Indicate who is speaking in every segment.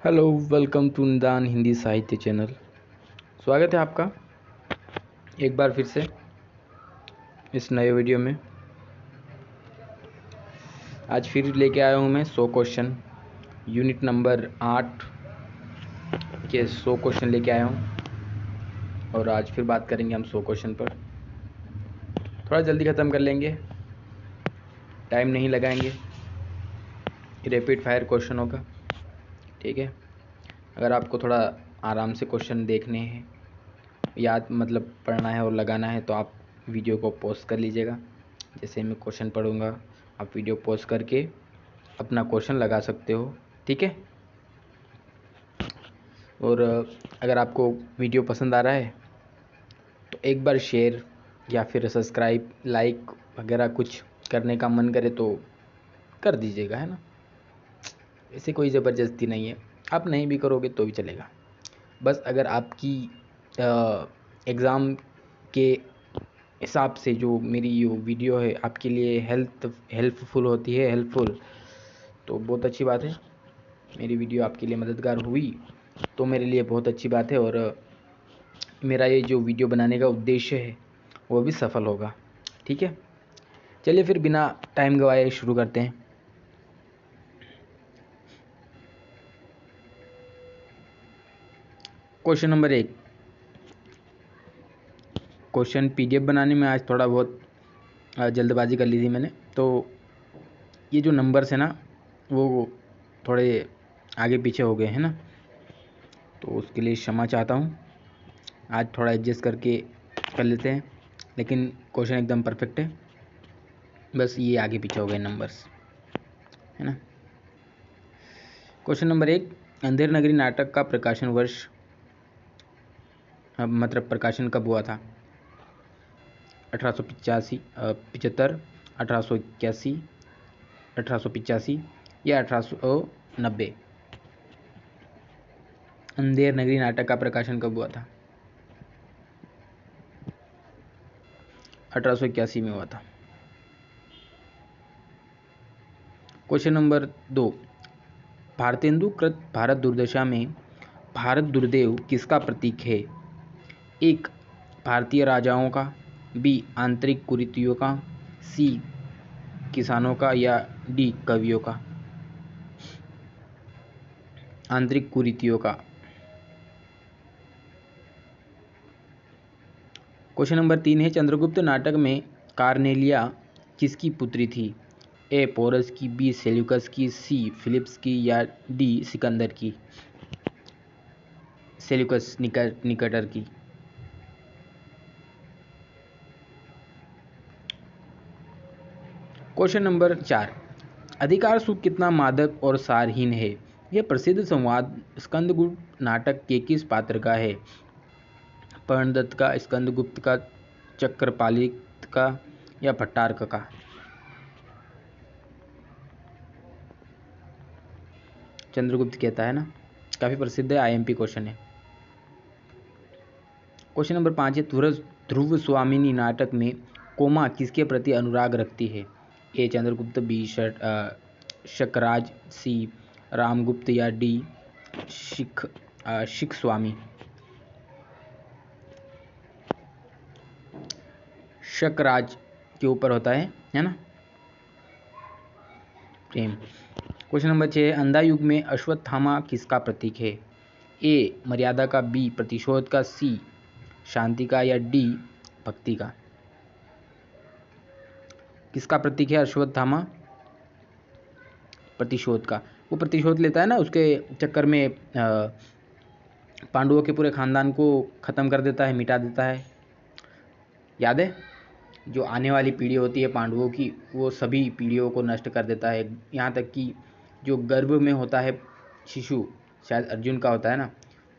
Speaker 1: Hello, welcome to निदान हिंदी साहित्य channel. स्वागत है आपका एक बार फिर से इस नए वीडियो में। आज फिर लेके आया हूँ मैं 100 क्वेश्चन, यूनिट नंबर 8 के 100 क्वेश्चन लेके आया हूँ। और आज फिर बात करेंगे हम 100 क्वेश्चन पर। थोड़ा जल्दी ख़त्म कर लेंगे, टाइम नहीं लगाएंगे, रैपिड फायर क्वेश्चन होगा, ठीक है। अगर आपको थोड़ा आराम से क्वेश्चन देखने हैं, याद मतलब पढ़ना है और लगाना है, तो आप वीडियो को पॉज कर लीजिएगा। जैसे मैं क्वेश्चन पढ़ूंगा, आप वीडियो पॉज करके अपना क्वेश्चन लगा सकते हो, ठीक है। और अगर आपको वीडियो पसंद आ रहा है तो एक बार शेयर या फिर सब्सक्राइब, लाइक वगैरह कुछ करने का मन करे तो कर दीजिएगा, है ना। ऐसे कोई ज़बरदस्ती नहीं है, आप नहीं भी करोगे तो भी चलेगा। बस अगर आपकी एग्ज़ाम के हिसाब से जो मेरी ये वीडियो है आपके लिए हेल्पफुल होती है, हेल्पफुल, तो बहुत अच्छी बात है। मेरी वीडियो आपके लिए मददगार हुई तो मेरे लिए बहुत अच्छी बात है, और मेरा ये जो वीडियो बनाने का उद्देश्य है वो भी सफल होगा, ठीक है। चलिए फिर बिना टाइम गवाए शुरू करते हैं। Question number 1। क्वेश्चन पीडीएफ बनाने में आज थोड़ा बहुत जल्दबाजी कर ली थी मैंने, तो ये जो नंबर्स है ना वो थोड़े आगे पीछे हो गए हैं ना, तो उसके लिए क्षमा चाहता हूँ। आज थोड़ा एडजस्ट करके कर लेते हैं, लेकिन क्वेश्चन एकदम परफेक्ट है, बस ये आगे पीछे हो गए नंबर्स, है ना। Question number 1। अंधेर नगरी नाटक का प्रकाशन वर्ष मतलब प्रकाशन कब हुआ था? 1885, 75, 1881, 1885 या 1890? अंधेर नगरी नाटक का प्रकाशन कब हुआ था? 1881 में हुआ था। Question number 2। भारतेंदु कृत भारत दुर्दशा में भारत दुर्देव किसका प्रतीक है? 1. भारतीय राजाओं का, बी. आंतरिक कुरीतियों का, सी. किसानों का या डी. कवियों का? आंतरिक कुरीतियों का। क्वेश्चन नंबर 3 है, चंद्रगुप्त नाटक में कार्नेलिया किसकी पुत्री थी? ए. पोरस की, बी. सेल्यूकस की, सी. फिलिप्स की या डी. सिकंदर की? सेल्यूकस निकटर की। Question number 4। अधिकार सुख कितना मादक और सारहीन है? यह प्रसिद्ध संवाद स्कंदगुप्त नाटक के किस पात्र का है? पर्णदत्त का, स्कंदगुप्त का, चक्रपालित का या भट्टारक का? चंद्रगुप्त कहता है ना, काफ़ी प्रसिद्ध है, आईएमपी क्वेश्चन है। क्वेश्चन नंबर 5 है, ध्रुव स्वामिनी नाटक में कोमा किसके प्रति अनुराग रखती है? ए. चंद्रगुप्त, बी. शकराज, सी. रामगुप्त या डी. शिख स्वामी? शकराज के ऊपर होता है ना, प्रेम। क्वेश्चन नंबर 6, अंधा युग में अश्वत्थामा किसका प्रतीक है? ए. मर्यादा का, बी. प्रतिशोध का, सी. शांति का या डी. भक्ति का? किसका प्रतीक है अश्वत्थामा? प्रतिशोध का। वो प्रतिशोध लेता है ना, उसके चक्कर में पांडवों के पूरे खानदान को ख़त्म कर देता है, मिटा देता है, याद है? जो आने वाली पीढ़ी होती है पांडवों की, वो सभी पीढ़ियों को नष्ट कर देता है, यहाँ तक कि जो गर्भ में होता है शिशु, शायद अर्जुन का होता है ना,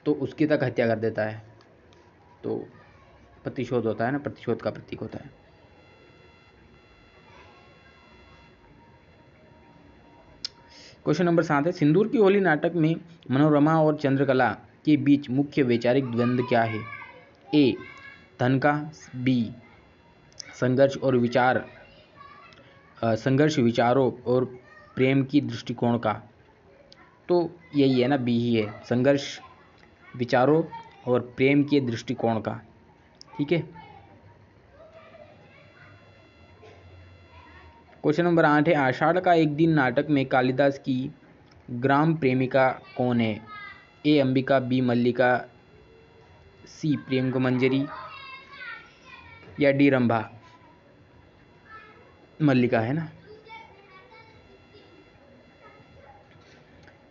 Speaker 1: तो उसकी तक हत्या कर देता है। तो प्रतिशोध होता है ना, प्रतिशोध का प्रतीक होता है। क्वेश्चन नंबर 7 है, सिंदूर की होली नाटक में मनोरमा और चंद्रकला के बीच मुख्य वैचारिक द्वंद्व क्या है? ए. धन का, बी. संघर्ष विचारों और प्रेम की दृष्टिकोण का, तो यही है ना, बी ही है, संघर्ष विचारों और प्रेम के दृष्टिकोण का। ठीक है। क्वेश्चन नंबर 8 है, आषाढ़ का एक दिन नाटक में कालिदास की ग्राम प्रेमिका कौन है? ए अंबिका, बी मल्लिका, सी प्रेम को मंजरी या डी रंभा? मल्लिका है ना।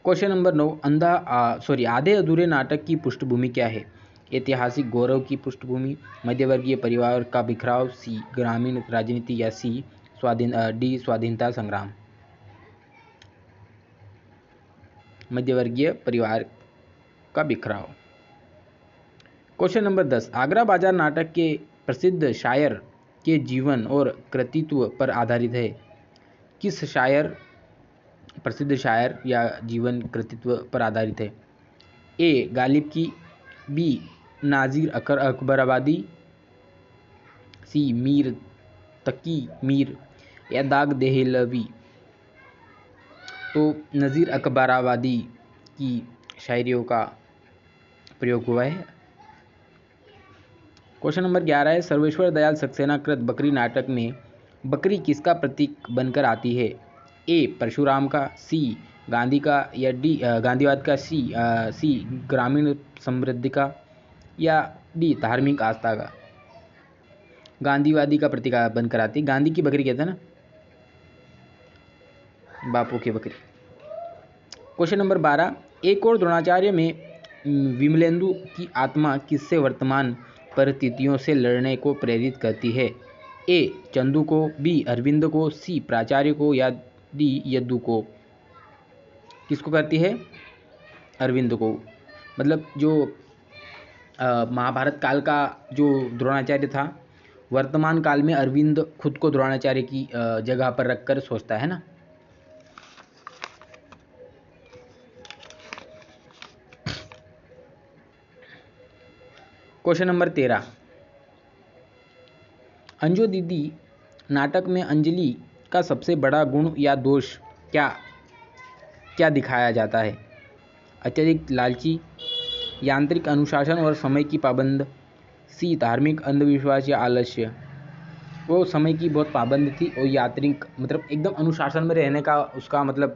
Speaker 1: क्वेश्चन नंबर 9, आधे अधूरे नाटक की पृष्ठभूमि क्या है? ऐतिहासिक गौरव की पृष्ठभूमि, मध्यवर्गीय परिवार का बिखराव, सी ग्रामीण राजनीति या सी डी स्वाधीनता संग्राम? मध्यवर्गीय परिवार का बिखराव। क्वेश्चन नंबर 10, आगरा बाजार नाटक के प्रसिद्ध शायर के जीवन और कृतित्व पर आधारित है। किस प्रसिद्ध शायर या जीवन कृतित्व पर आधारित है? ए गालिब की, बी नाजिर अकबराबादी, सी मीर तकी मीर या दाग देहलवी? तो नज़ीर अकबराबादी की शायरियों का प्रयोग हुआ है। क्वेश्चन नंबर 11 है, सर्वेश्वर दयाल सक्सेना कृत बकरी नाटक में बकरी किसका प्रतीक बनकर आती है? ए परशुराम का, सी गांधी का या डी गांधीवाद का, सी ग्रामीण समृद्धि का या डी धार्मिक आस्था का? गांधीवादी का प्रतीक बनकर आती है। गांधी की बकरी कहते हैं ना, बापू की बकरी। क्वेश्चन नंबर 12, एक और द्रोणाचार्य में विमलेंदु की आत्मा किससे वर्तमान परिस्थितियों से लड़ने को प्रेरित करती है? ए चंदू को, बी अरविंद को, सी प्राचार्य को या डी यदु को? किसको करती है? अरविंद को। मतलब जो महाभारत काल का जो द्रोणाचार्य था, वर्तमान काल में अरविंद खुद को द्रोणाचार्य की जगह पर रखकर सोचता है ना। क्वेश्चन नंबर 13, अंजू दीदी नाटक में अंजलि का सबसे बड़ा गुण या दोष क्या दिखाया जाता है? अत्यधिक लालची, यांत्रिक अनुशासन और समय की पाबंद, सी धार्मिक अंधविश्वास या आलस्य? वो समय की बहुत पाबंद थी और यांत्रिक मतलब एकदम अनुशासन में रहने का उसका मतलब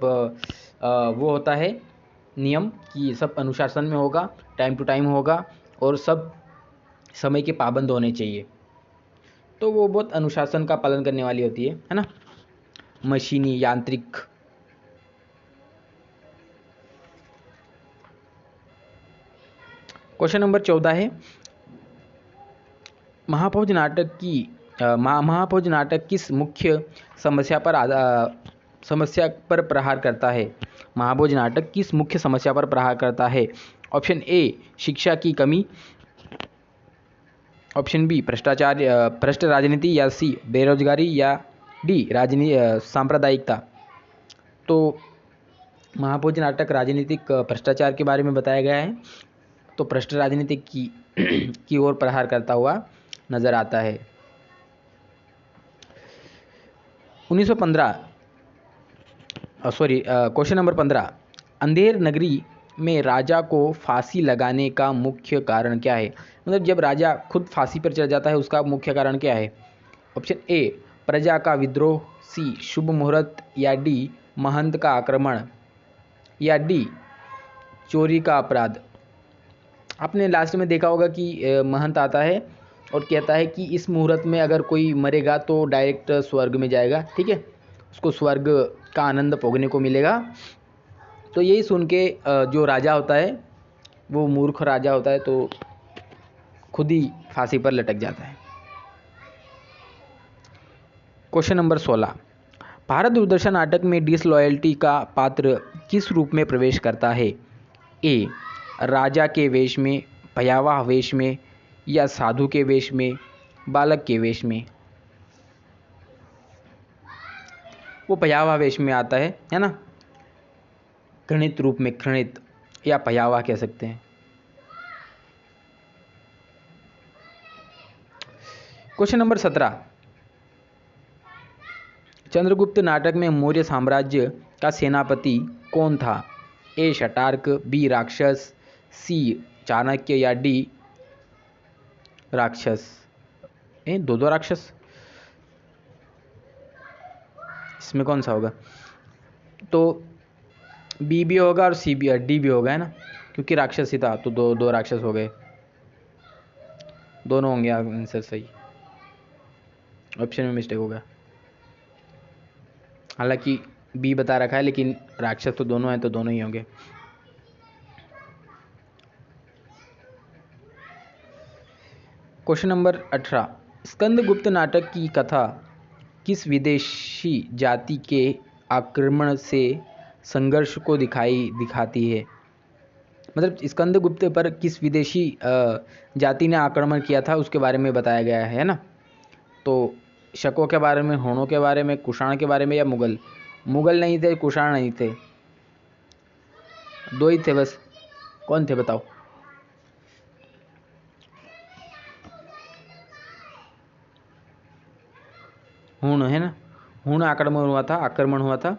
Speaker 1: वो होता है नियम कि सब अनुशासन में होगा, टाइम टू टाइम होगा और सब समय के पाबंद होने चाहिए। तो वो बहुत अनुशासन का पालन करने वाली होती है ना, मशीनी यांत्रिक। क्वेश्चन नंबर 14 है, महाभोज नाटक किस मुख्य समस्या पर प्रहार करता है? महाभोज नाटक किस मुख्य समस्या पर प्रहार करता है? ऑप्शन ए शिक्षा की कमी, ऑप्शन बी भ्रष्ट राजनीति या सी बेरोजगारी या डी सांप्रदायिकता? तो महाभोज नाटक राजनीतिक भ्रष्टाचार के बारे में बताया गया है, तो भ्रष्ट राजनीति की ओर प्रहार करता हुआ नजर आता है। क्वेश्चन नंबर 15, अंधेर नगरी में राजा को फांसी लगाने का मुख्य कारण क्या है? मतलब जब राजा खुद फांसी पर चढ़ जाता है उसका मुख्य कारण क्या है? ऑप्शन ए प्रजा का विद्रोह, सी शुभ मुहूर्त या डी महंत का आक्रमण या डी चोरी का अपराध? आपने लास्ट में देखा होगा कि महंत आता है और कहता है कि इस मुहूर्त में अगर कोई मरेगा तो डायरेक्ट स्वर्ग में जाएगा, ठीक है, उसको स्वर्ग का आनंद भोगने को मिलेगा। तो यही सुन के जो राजा होता है वो मूर्ख राजा होता है तो खुद ही फांसी पर लटक जाता है। क्वेश्चन नंबर 16, भारत दूरदर्शन नाटक में डिसलॉयल्टी का पात्र किस रूप में प्रवेश करता है? ए राजा के वेश में, भयावह वेश में या साधु के वेश में, बालक के वेश में? वो भयावह वेश में आता है ना, घृणित रूप में, घृणित या भयावह कह सकते हैं। क्वेश्चन नंबर 17, चंद्रगुप्त नाटक में मौर्य साम्राज्य का सेनापति कौन था? ए शटार्क, बी राक्षस, सी चाणक्य या डी राक्षस। दो दो राक्षस, इसमें कौन सा होगा? तो बी भी होगा और सी भी, डी भी होगा, है ना, क्योंकि राक्षस ही था तो दो दो राक्षस हो गए, दोनों होंगे आंसर सही। ऑप्शन में मिस्टेक हो गया, हालांकि बी बता रखा है लेकिन राक्षस तो दोनों हैं तो दोनों ही होंगे। क्वेश्चन नंबर 18, स्कंदगुप्त नाटक की कथा किस विदेशी जाति के आक्रमण से संघर्ष को दिखाती है? मतलब स्कंदगुप्त पर किस विदेशी जाति ने आक्रमण किया था उसके बारे में बताया गया है ना। तो शकों के बारे में, होणों के बारे में, कुषाण के बारे में या मुगल? मुगल नहीं थे, कुषाण नहीं थे, दो ही थे बस। कौन थे बताओ? हूण, है ना, हूण आक्रमण हुआ था,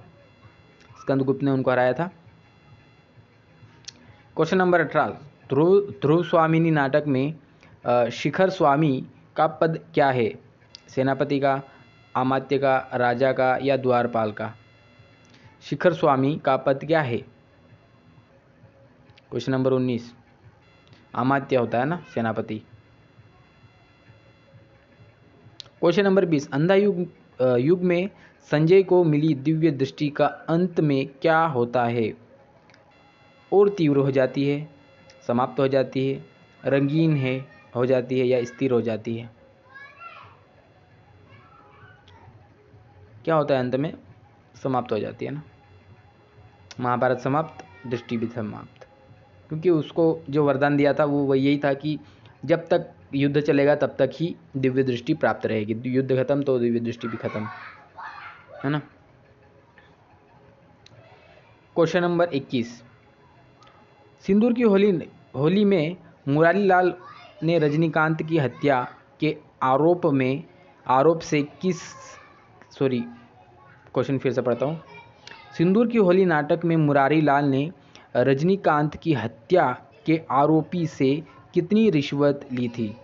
Speaker 1: स्कंदगुप्त ने उनको हराया था। क्वेश्चन नंबर 18, ध्रुव स्वामिनी नाटक में शिखर स्वामी का पद क्या है? सेनापति का, अमात्य का, राजा का या द्वारपाल का? शिखर स्वामी का पद क्या है? क्वेश्चन नंबर 19, अमात्य होता है ना, सेनापति। क्वेश्चन नंबर 20, अंधा युग में संजय को मिली दिव्य दृष्टि का अंत में क्या होता है? और तीव्र हो जाती है, समाप्त हो जाती है, रंगीन है हो जाती है या स्थिर हो जाती है? क्या होता है अंत में? समाप्त हो जाती है ना। महाभारत समाप्त, दृष्टि भी समाप्त, क्योंकि उसको जो वरदान दिया था वो यही था कि जब तक युद्ध चलेगा तब तक ही दिव्य दृष्टि प्राप्त रहेगी, युद्ध खत्म तो दिव्य दृष्टि भी खत्म, है ना। क्वेश्चन नंबर 21, सिंदूर की होली में मुरारी लाल ने रजनीकांत की हत्या के आरोप से क्वेश्चन फिर से पढ़ता हूँ। सिंदूर की होली नाटक में मुरारी लाल ने रजनीकांत की हत्या के आरोपी से कितनी रिश्वत ली थी?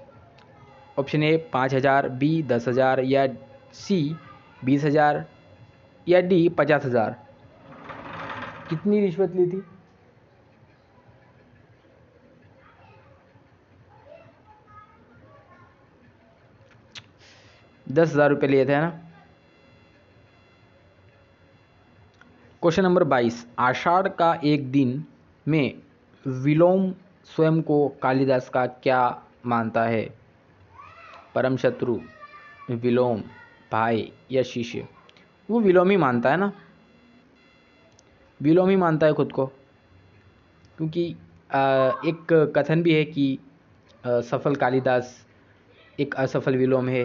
Speaker 1: ऑप्शन ए 5,000, बी 10,000 या सी 20,000 या डी 50,000। कितनी रिश्वत ली थी? 10,000 रुपये लिए थे, है ना। क्वेश्चन नंबर 22, आषाढ़ का एक दिन में विलोम स्वयं को कालिदास का क्या मानता है? परम शत्रु, विलोम, भाई या शिष्य? वो विलोम ही मानता है ना, विलोम ही मानता है खुद को, क्योंकि एक कथन भी है कि सफल कालिदास एक असफल विलोम है।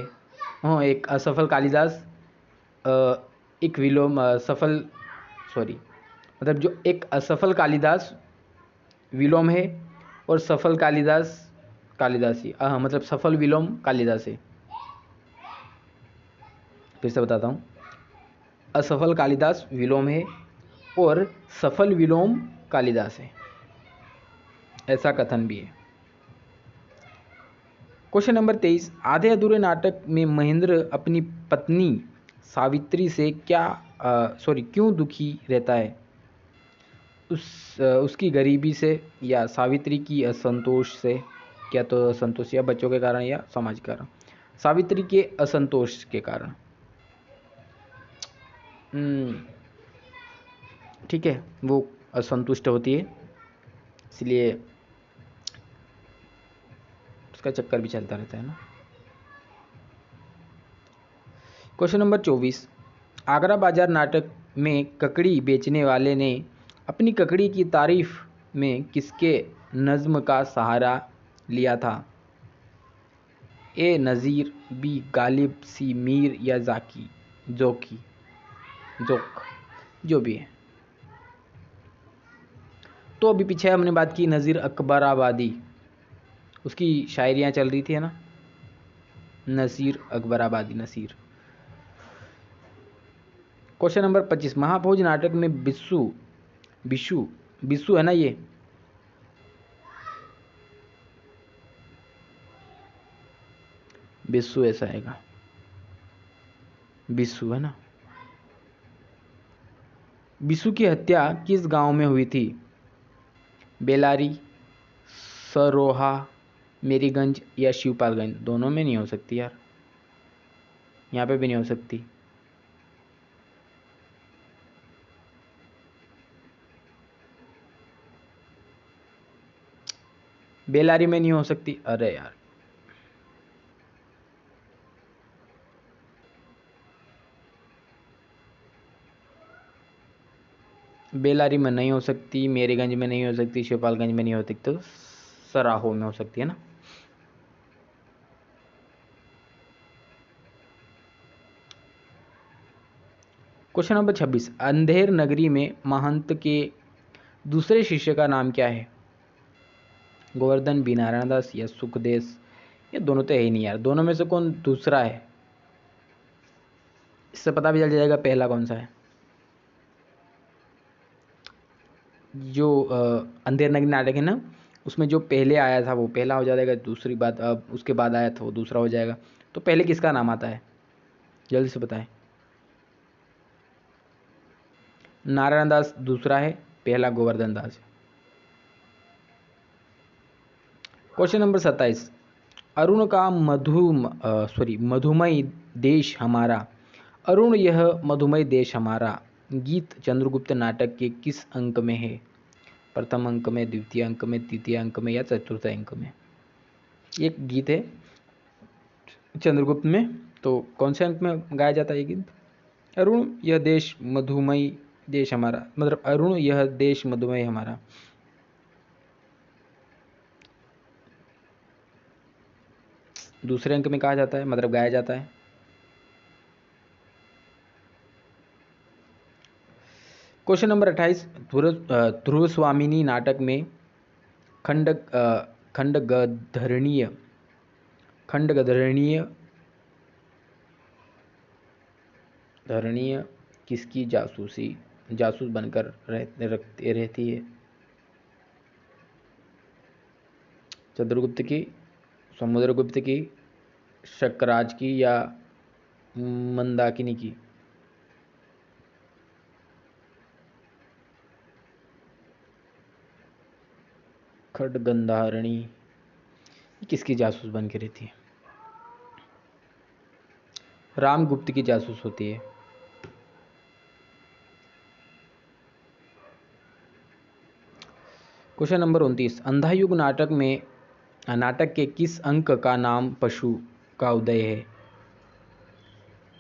Speaker 1: हाँ, एक असफल कालिदास एक विलोम मतलब जो एक असफल कालिदास विलोम है और सफल कालिदास कालिदासी, मतलब सफल विलोम कालिदास है। फिर से बताता हूँ, असफल कालिदास विलोम है और सफल विलोम कालिदास है, ऐसा कथन भी है। क्वेश्चन नंबर 23, आधे अधूरे नाटक में महेंद्र अपनी पत्नी सावित्री से क्यों दुखी रहता है? उसकी गरीबी से या सावित्री की असंतोष से? क्या तो असंतोष या बच्चों के कारण या समाज के कारण? सावित्री के असंतोष के कारण। ठीक है, वो असंतुष्ट होती है इसलिए उसका चक्कर भी चलता रहता है ना। क्वेश्चन नंबर 24, आगरा बाजार नाटक में ककड़ी बेचने वाले ने अपनी ककड़ी की तारीफ में किसके नज्म का सहारा लिया था? ए नज़ीर, बी गालिब, सी मीर या जोक, जो भी है। तो अभी पीछे हमने बात की नज़ीर अकबराबादी, उसकी शायरियाँ चल रही थी, है ना, नज़ीर अकबराबादी, नसीर। क्वेश्चन नंबर 25, महाभोज नाटक में बिशु बिस्सू है ना ये? बिस्सू ऐसा आएगा, बिस्सू है ना। बिस्सू की हत्या किस गांव में हुई थी? बेलारी, सरोहा, मेरीगंज या शिवपालगंज? दोनों में नहीं हो सकती यार, यहाँ पे भी नहीं हो सकती। बेलारी में नहीं हो सकती, अरे यार। बेलारी में नहीं हो सकती, मेरीगंज में नहीं हो सकती, शिवपालगंज में नहीं हो सकती, तो सराहो में हो सकती है ना। क्वेश्चन नंबर 26, अंधेर नगरी में महंत के दूसरे शिष्य का नाम क्या है? गोवर्धन, बी नारायण दास या सुखदेव? ये दोनों तो है ही नहीं यार, दोनों में से कौन दूसरा है? इससे पता भी चल जाएगा पहला कौन सा है। जो अंधेर नगरी नाटक है ना, उसमें जो पहले आया था वो पहला हो जाएगा, दूसरी बात अब उसके बाद आया था वो दूसरा हो जाएगा। तो पहले किसका नाम आता है, जल्दी से बताएं। नारायण दास दूसरा है, पहला गोवर्धन दास है। क्वेश्चन नंबर 27, अरुण का मधुमय देश हमारा, अरुण यह मधुमय देश हमारा गीत चंद्रगुप्त नाटक के किस अंक में है? प्रथम अंक में, द्वितीय अंक में, तृतीय अंक में या चतुर्थ अंक में? एक गीत है चंद्रगुप्त में, तो कौन से अंक में गाया जाता है ये गीत? अरुण यह देश मधुमय देश हमारा, मतलब अरुण यह देश मधुमय हमारा। दूसरे अंक में कहा जाता है, मतलब गाया जाता है। क्वेश्चन नंबर 28, ध्रुव स्वामिनी नाटक में खंडगधरणीय खंडगधरणीय धरणीय किसकी जासूस बनकर रहती है? चंद्रगुप्त की, समुद्रगुप्त की, शकराज की या मंदाकिनी की? खडगंधारणी किसकी जासूस बन के रहती है? रामगुप्त की जासूस होती है। क्वेश्चन नंबर 29, अंधायुग नाटक के किस अंक का नाम पशु का उदय है?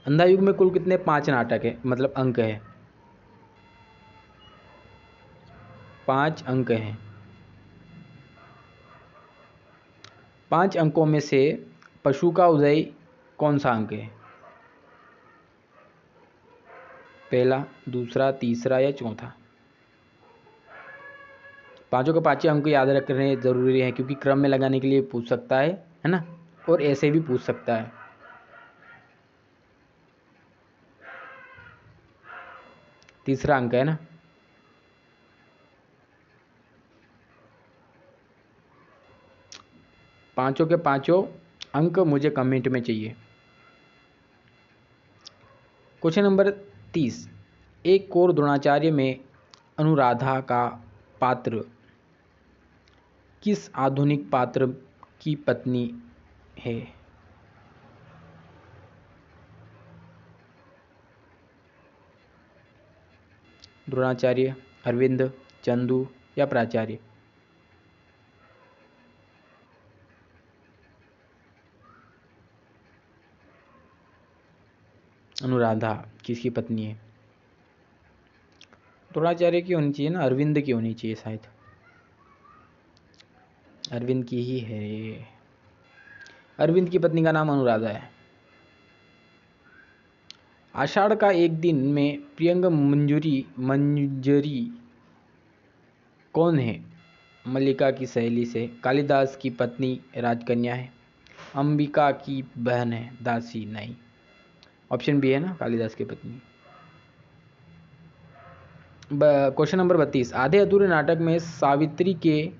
Speaker 1: अंधायुग में कुल कितने 5 नाटक है, मतलब अंक है? 5 अंक हैं। 5 अंकों में से पशु का उदय कौन सा अंक है? पहला, दूसरा, तीसरा या चौथा? पांचों के पांचों अंक याद रखने जरूरी है, क्योंकि क्रम में लगाने के लिए पूछ सकता है ना, और ऐसे भी पूछ सकता है। तीसरा अंक है ना। पांचों के पांचों अंक मुझे कमेंट में चाहिए। क्वेश्चन नंबर 30, एक और द्रोणाचार्य में अनुराधा का पात्र किस आधुनिक पात्र की पत्नी है? द्रोणाचार्य, अरविंद, चंदू या प्राचार्य? अनुराधा किसकी पत्नी है? द्रोणाचार्य की होनी चाहिए ना, अरविंद की होनी चाहिए शायद। अरविंद की ही है ये। अरविंद की पत्नी का नाम अनुराधा है। आषाढ़ का एक दिन में प्रियंग मंजरी कौन है? मल्लिका की सहेली से, कालिदास की पत्नी राजकन्या है, अंबिका की बहन है, दासी? नहीं, ऑप्शन बी है ना, कालिदास की पत्नी। क्वेश्चन नंबर 32, आधे अधूरे नाटक में सावित्री के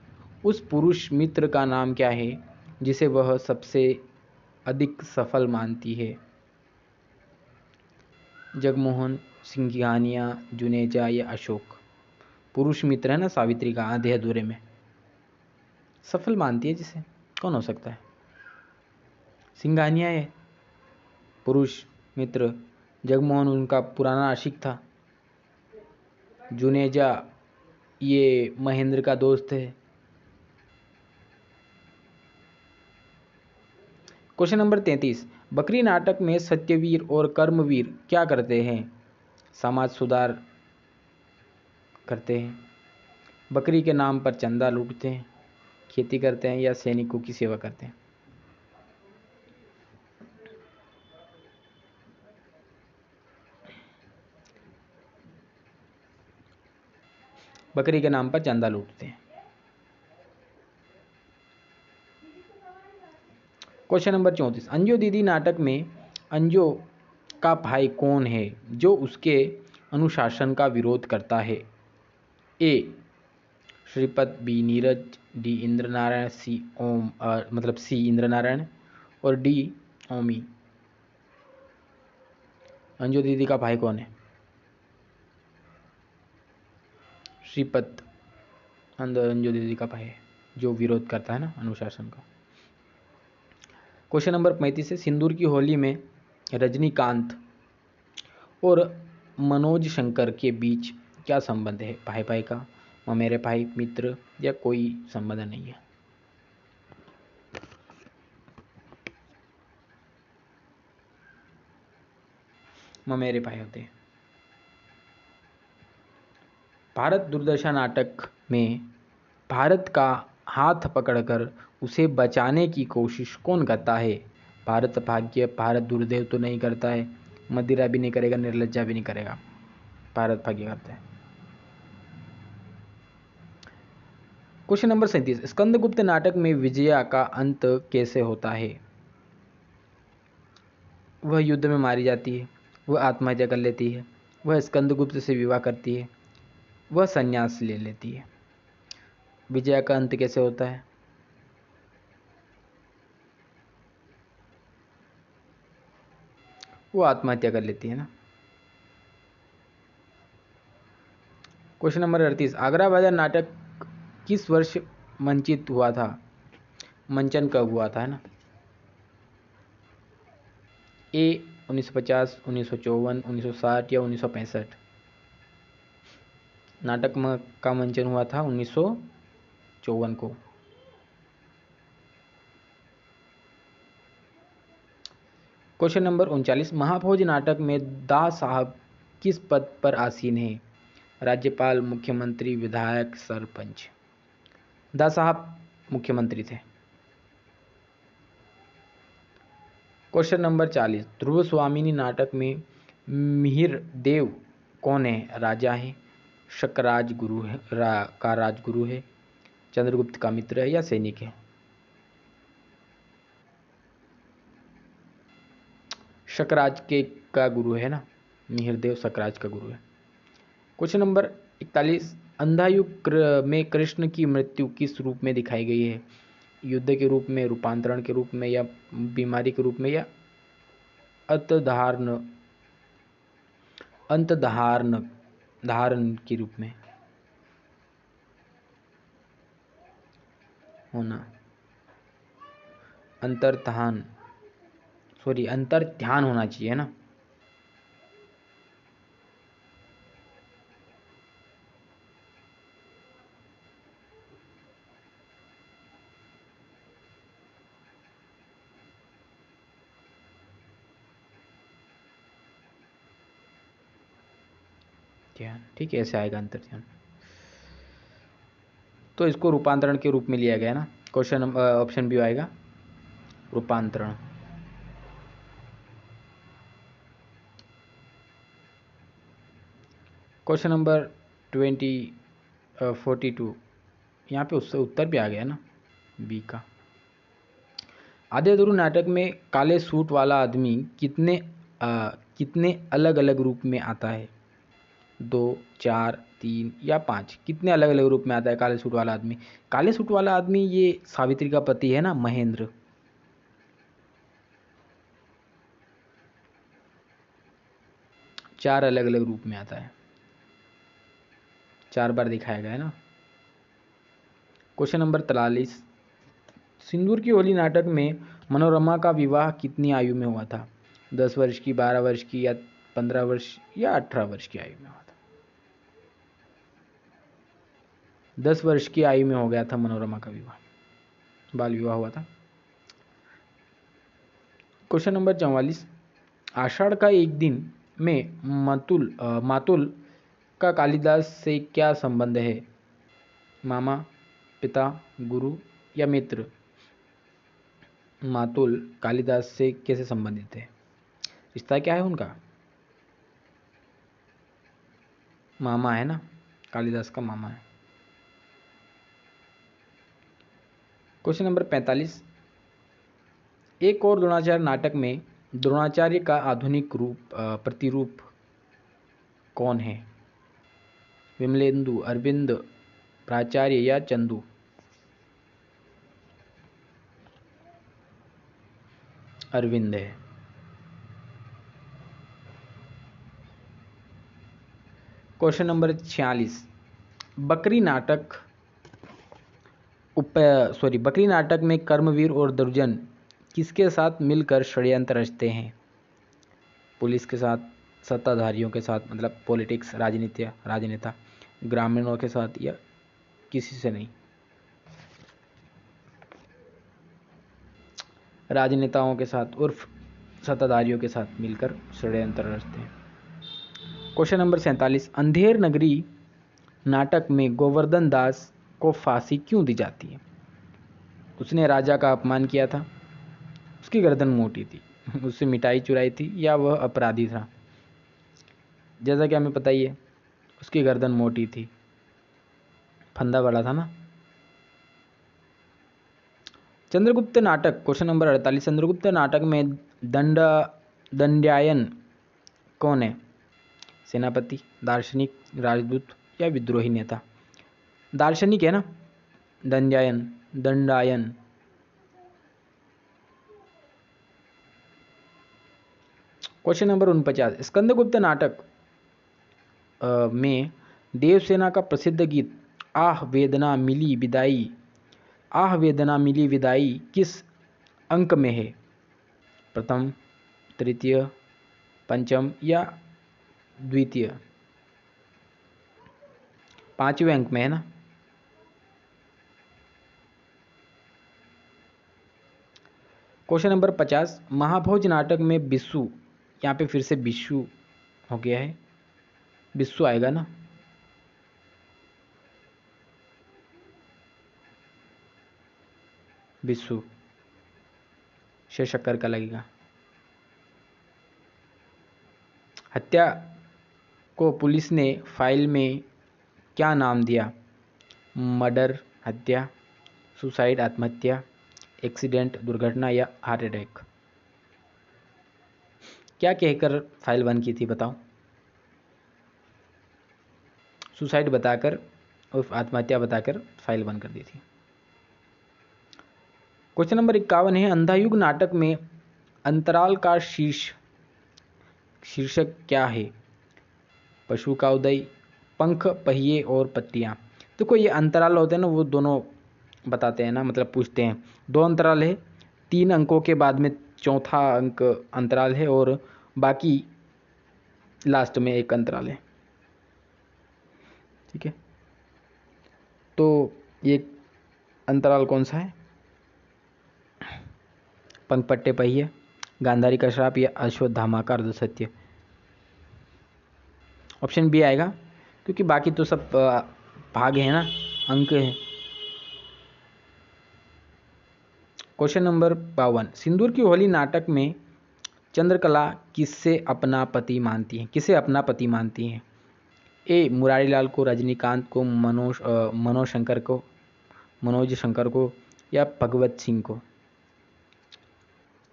Speaker 1: उस पुरुष मित्र का नाम क्या है जिसे वह सबसे अधिक सफल मानती है? जगमोहन, सिंघानिया, जुनेजा या अशोक? पुरुष मित्र है ना सावित्री का आधे अधूरे में, सफल मानती है जिसे, कौन हो सकता है? सिंघानिया है पुरुष मित्र, जगमोहन उनका पुराना आशिक था, जुनेजा ये महेंद्र का दोस्त है। क्वेश्चन नंबर 33, बकरी नाटक में सत्यवीर और कर्मवीर क्या करते हैं? समाज सुधार करते हैं, बकरी के नाम पर चंदा लूटते हैं, खेती करते हैं या सैनिकों की सेवा करते हैं? बकरी के नाम पर चंदा लूटते हैं। क्वेश्चन नंबर 34, अंजो दीदी नाटक में अंजो का भाई कौन है जो उसके अनुशासन का विरोध करता है? ए श्रीपत, बी नीरज, डी इंद्र नारायण, सी इंद्र नारायण और डी ओमी। अंजो दीदी का भाई कौन है? श्रीपत अंजो दीदी का भाई है जो विरोध करता है ना अनुशासन का। क्वेश्चन नंबर 35 है, सिंदूर की होली में रजनीकांत और मनोज शंकर के बीच क्या संबंध है? भाई भाई का, ममेरे भाई, मित्र या कोई संबंध नहीं है? ममेरे भाई होते हैं। भारत दुर्दशा नाटक में भारत का हाथ पकड़कर उसे बचाने की कोशिश कौन करता है? भारत भाग्य, भारत दुर्दैव तो नहीं करता है, मदिरा भी नहीं करेगा, निर्लज्जा भी नहीं करेगा, भारत भाग्य करता है। क्वेश्चन नंबर 37, स्कंदगुप्त नाटक में विजया का अंत कैसे होता है? वह युद्ध में मारी जाती है, वह आत्महत्या कर लेती है, वह स्कंदगुप्त से विवाह करती है, वह संन्यास ले लेती है। विजया का अंत कैसे होता है? वो आत्महत्या कर लेती है ना। क्वेश्चन नंबर 38, आगरा बाजार नाटक किस वर्ष मंचित हुआ था? मंचन कब हुआ था, है ना? ए 1950, 1954, 1960 या 1965? नाटक का मंचन हुआ था 1954 को। क्वेश्चन नंबर 39, महाभोज नाटक में दा साहब किस पद पर आसीन है? राज्यपाल, मुख्यमंत्री, विधायक, सरपंच? दा साहब मुख्यमंत्री थे। क्वेश्चन नंबर 40, ध्रुव स्वामिनी नाटक में मिहिर देव कौन है? राजा है, शकराज गुरु है, का राजगुरु है, चंद्रगुप्त का मित्र है या सैनिक है? शकराज के का गुरु है ना, मिहिर देव शकराज का गुरु है। क्वेश्चन नंबर 41, अंधायुग में कृष्ण की मृत्यु किस रूप में दिखाई गई है? युद्ध के रूप में, रूपांतरण के रूप में या बीमारी के रूप में या धारण के रूप में होना? अंतर्ध्यान होना चाहिए ना। ध्यान, ठीक है, ऐसे आएगा अंतर्ध्यान। तो इसको रूपांतरण के रूप में लिया गया ना। क्वेश्चन ऑप्शन बी आएगा रूपांतरण। क्वेश्चन नंबर 42 यहाँ पे उससे उत्तर भी आ गया ना बी का। आधे अधूरे नाटक में काले सूट वाला आदमी कितने अलग अलग रूप में आता है? 2, 4, 3 या 5? कितने अलग अलग रूप में आता है काले सूट वाला आदमी? काले सूट वाला आदमी ये सावित्री का पति है ना, महेंद्र। चार अलग अलग रूप में आता है, 4 बार दिखाया गया है ना। क्वेश्चन नंबर 43, सिंदूर की होली नाटक में मनोरमा का विवाह कितनी आयु में हुआ था? 10 वर्ष की, 12 वर्ष की, या 15 वर्ष, या 18 वर्ष की आयु में हुआ था? 10 वर्ष की आयु में हो गया था मनोरमा का विवाह, बाल विवाह हुआ था। क्वेश्चन नंबर 44, आषाढ़ का एक दिन में मातुल का कालिदास से क्या संबंध है? मामा, पिता, गुरु या मित्र? मातुल कालिदास से कैसे संबंधित है? रिश्ता क्या है उनका? मामा है ना, कालिदास का मामा है। क्वेश्चन नंबर 45, एक और द्रोणाचार्य नाटक में द्रोणाचार्य का आधुनिक प्रतिरूप कौन है? विमलेंदु, अरविंद, प्राचार्य या चंदू? अरविंद है। क्वेश्चन नंबर 46, बकरी नाटक में कर्मवीर और दुर्जन किसके साथ मिलकर षड्यंत्र रचते हैं? पुलिस के साथ, सत्ताधारियों के साथ, मतलब पॉलिटिक्स, राजनेता, ग्रामीणों के साथ, या किसी से नहीं? राजनेताओं के साथ उर्फ सत्ताधारियों के साथ मिलकर षड्यंत्र रचते हैं। क्वेश्चन नंबर 47, अंधेर नगरी नाटक में गोवर्धन दास को फांसी क्यों दी जाती है? उसने राजा का अपमान किया था, उसकी गर्दन मोटी थी, उससे मिठाई चुराई थी, या वह अपराधी था? जैसा कि हमें पता ही है, उसकी गर्दन मोटी थी, फंदा बड़ा था ना। चंद्रगुप्त नाटक, क्वेश्चन नंबर 48, चंद्रगुप्त नाटक में दंड्यायन कौन है? सेनापति, दार्शनिक, राजदूत या विद्रोही नेता? दार्शनिक है ना, दंडायन। क्वेश्चन नंबर 49, स्कंदगुप्त नाटक में देवसेना का प्रसिद्ध गीत आह वेदना मिली विदाई किस अंक में है? प्रथम, तृतीय, पंचम या द्वितीय? 5वें अंक में है ना। क्वेश्चन नंबर 50, महाभोज नाटक में बिस्सू, यहाँ पे फिर से बिस्सू हो गया है, बिस्सू आएगा ना। बिस्सू से शक्कर का लगेगा। हत्या को पुलिस ने फाइल में क्या नाम दिया? मर्डर, हत्या, सुसाइड, आत्महत्या, एक्सीडेंट, दुर्घटना या हार्ट अटैक? क्या कहकर फाइल बंद की थी बताओ? सुसाइड बताकर और आत्महत्या बताकर फाइल बंद कर दी थी। क्वेश्चन नंबर 51 है, अंधायुग नाटक में अंतराल का शीर्षक क्या है? पशु का उदय, पंख, पहिए और पत्तियां? देखो ये अंतराल होते हैं ना, वो दोनों बताते हैं ना, मतलब पूछते हैं। 2 अंतराल है, 3 अंकों के बाद में चौथा अंक अंतराल है, और बाकी लास्ट में एक अंतराल है। ठीक है, तो ये अंतराल कौन सा है? पंख, पट्टे, पहिए, गांधारी का श्राप या अश्वत्थामा का अर्ध सत्य? ऑप्शन बी आएगा, क्योंकि बाकी तो सब भाग है ना, अंक है। क्वेश्चन नंबर 52, सिंदूर की होली नाटक में चंद्रकला किसे अपना पति मानती है? किसे अपना पति मानती है? ए मुरारीलाल को, रजनीकांत को, मनोज शंकर को या भगवत सिंह को?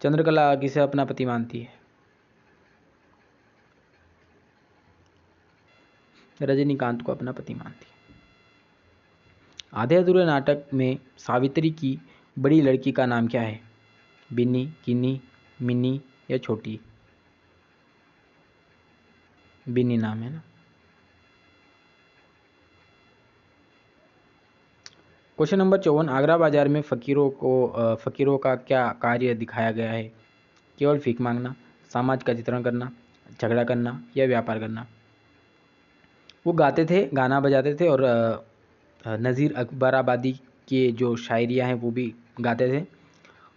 Speaker 1: चंद्रकला किसे अपना पति मानती है? रजनीकांत को अपना पति मानती है। आधे अधूरे नाटक में सावित्री की बड़ी लड़की का नाम क्या है? बिन्नी, किन्नी, मिन्नी या छोटी? बिन्नी नाम है ना। क्वेश्चन नंबर 54, आगरा बाजार में फकीरों का क्या कार्य दिखाया गया है? केवल भीख मांगना, समाज का चित्रण करना, झगड़ा करना या व्यापार करना? वो गाते थे, गाना बजाते थे और नज़ीर अकबराबादी के जो शायरियाँ हैं वो भी गाते थे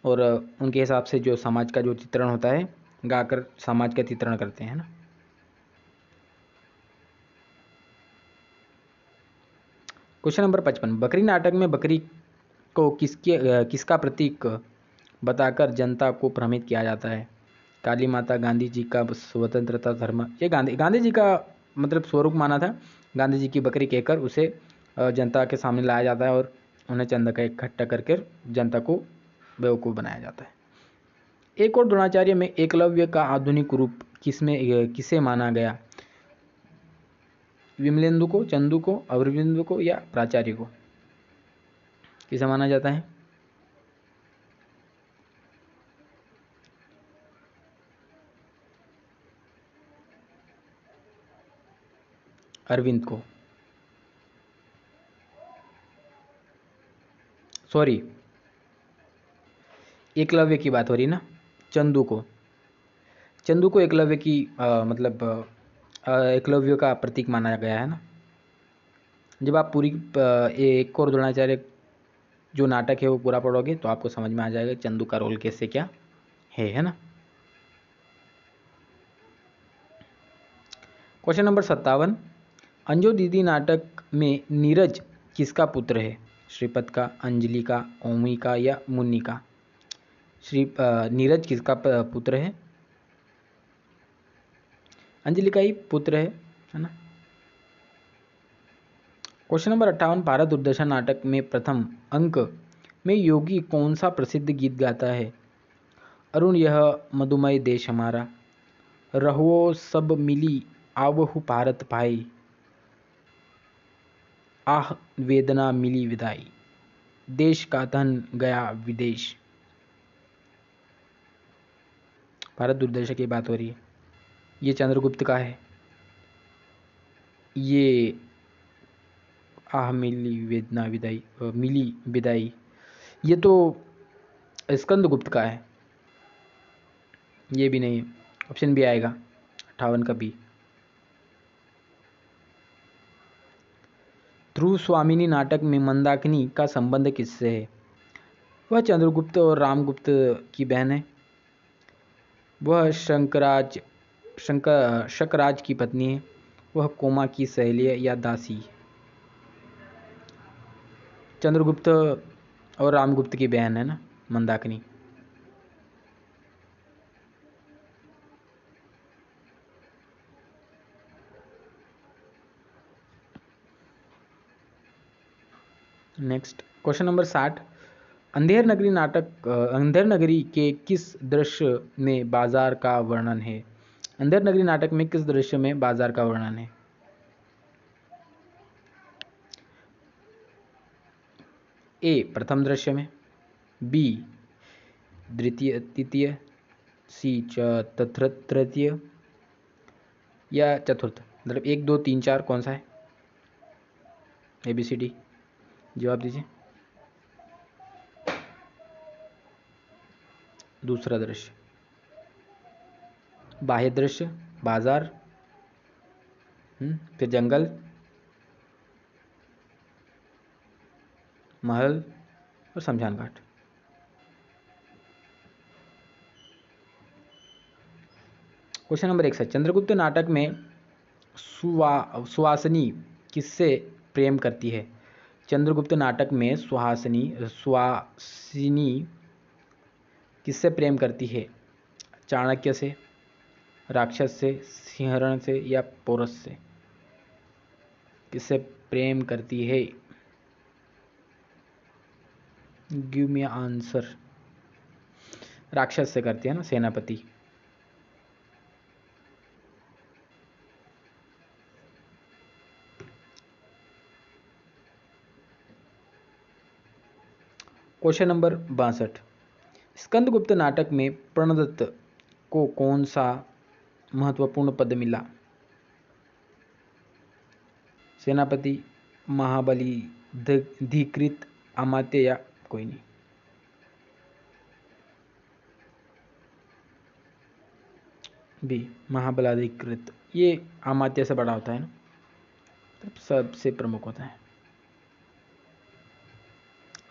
Speaker 1: और उनके हिसाब से जो समाज का जो चित्रण होता है गाकर समाज का चित्रण करते हैं ना। क्वेश्चन नंबर 55, बकरी नाटक में बकरी को किसका प्रतीक बताकर जनता को भ्रमित किया जाता है? काली माता, गांधी जी का स्वतंत्रता धर्म? ये गांधी जी का मतलब स्वरूप माना था। गांधी जी की बकरी कहकर उसे जनता के सामने लाया जाता है और उन्हें चंदा का इकट्ठा करके जनता को बेवकूफ़ बनाया जाता है। एक और द्रोणाचार्य में एकलव्य का आधुनिक रूप किसे माना गया? विमलेंदु को, चंदू को, अरविंद को या प्राचार्य को? किसे माना जाता है? अरविंद को, सॉरी एकलव्य की बात हो रही ना। चंदू को एकलव्य की मतलब एकलव्य का प्रतीक माना गया है ना। जब आप पूरी एक और द्रोणाचार्य जो नाटक है वो पूरा पढ़ोगे तो आपको समझ में आ जाएगा चंदू का रोल कैसे क्या है ना। क्वेश्चन नंबर 57, अंजो दीदी नाटक में नीरज किसका पुत्र है? श्रीपद का, अंजलि का, ओमी का या मुन्नी का? नीरज किसका पुत्र है? अंजलि का ही पुत्र है ना। क्वेश्चन नंबर 58, भारत दूरदर्शन नाटक में प्रथम अंक में योगी कौन सा प्रसिद्ध गीत गाता है? अरुण यह मधुमय देश हमारा, रहो सब मिली आवहु भारत भाई, आह वेदना मिली विदाई, देश का धन गया विदेश? भारत दूरदर्शन की बात हो रही है। ये चंद्रगुप्त का है। ये आह मिली वेदना विदाई, मिली विदाई, ये तो स्कंदगुप्त का है। ये भी नहीं है, ऑप्शन बी आएगा 58 का बी। ध्रुव स्वामिनी नाटक में मंदाकिनी का संबंध किससे है? वह चंद्रगुप्त और रामगुप्त की बहन है। वह शकराज की पत्नी है। वह कोमा की सहेली है या दासी? चंद्रगुप्त और रामगुप्त की बहन है ना Mandakini. Next question number 60, Andher Nagari के किस दृश्य में बाजार का वर्णन है? अंधेर नगरी नाटक में किस दृश्य में बाजार का वर्णन है? ए प्रथम दृश्य में, बी तृतीय, सी तृतीय या चतुर्थ? मतलब 1 2 3 4 कौन सा है? ABCD जवाब दीजिए। दूसरा दृश्य, बाह्य दृश्य, बाजार, फिर जंगल, महल और शमशान घाट। क्वेश्चन नंबर 61, चंद्रगुप्त नाटक में सुहासिनी किससे प्रेम करती है? चंद्रगुप्त नाटक में सुहासिनी किससे प्रेम करती है? चाणक्य से, राक्षस से, सिंहरण से या पोरस से? किससे प्रेम करती है? Give me answer. राक्षस से करती है ना, सेनापति। क्वेश्चन नंबर 62, स्कंदगुप्त नाटक में प्रणदत्त को कौन सा महत्वपूर्ण पद मिला? सेनापति, महाबली, अधिकृत, अमात्य या कोई नहीं? बी, महाबलाधिकृत। ये अमात्य से बड़ा होता है ना, सबसे प्रमुख होता है।